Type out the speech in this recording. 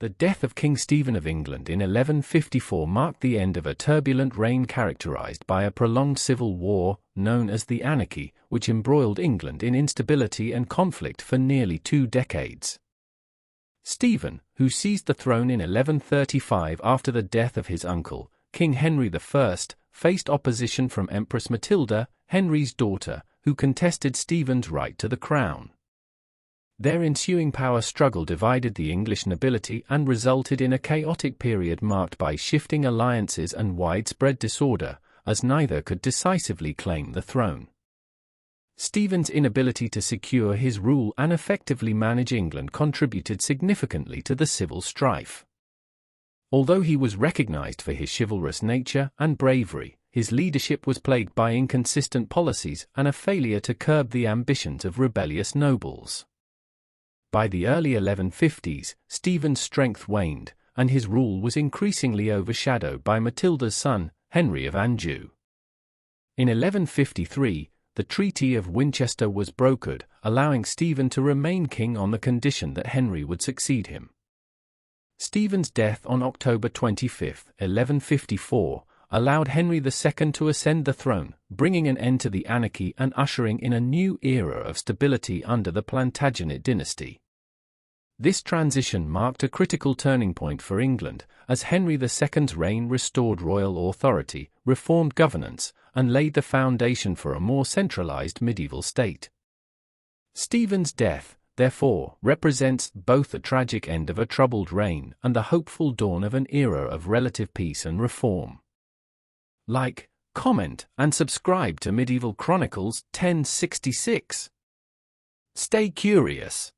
The death of King Stephen of England in 1154 marked the end of a turbulent reign characterized by a prolonged civil war, known as the Anarchy, which embroiled England in instability and conflict for nearly 2 decades. Stephen, who seized the throne in 1135 after the death of his uncle, King Henry I, faced opposition from Empress Matilda, Henry's daughter, who contested Stephen's right to the crown. Their ensuing power struggle divided the English nobility and resulted in a chaotic period marked by shifting alliances and widespread disorder, as neither could decisively claim the throne. Stephen's inability to secure his rule and effectively manage England contributed significantly to the civil strife. Although he was recognized for his chivalrous nature and bravery, his leadership was plagued by inconsistent policies and a failure to curb the ambitions of rebellious nobles. By the early 1150s, Stephen's strength waned, and his rule was increasingly overshadowed by Matilda's son, Henry of Anjou. In 1153, the Treaty of Winchester was brokered, allowing Stephen to remain king on the condition that Henry would succeed him. Stephen's death on October 25, 1154, allowed Henry II to ascend the throne, bringing an end to the anarchy and ushering in a new era of stability under the Plantagenet dynasty. This transition marked a critical turning point for England, as Henry II's reign restored royal authority, reformed governance, and laid the foundation for a more centralized medieval state. Stephen's death, therefore, represents both the tragic end of a troubled reign and the hopeful dawn of an era of relative peace and reform. Like, comment, and subscribe to Medieval Chronicles 1066. Stay curious.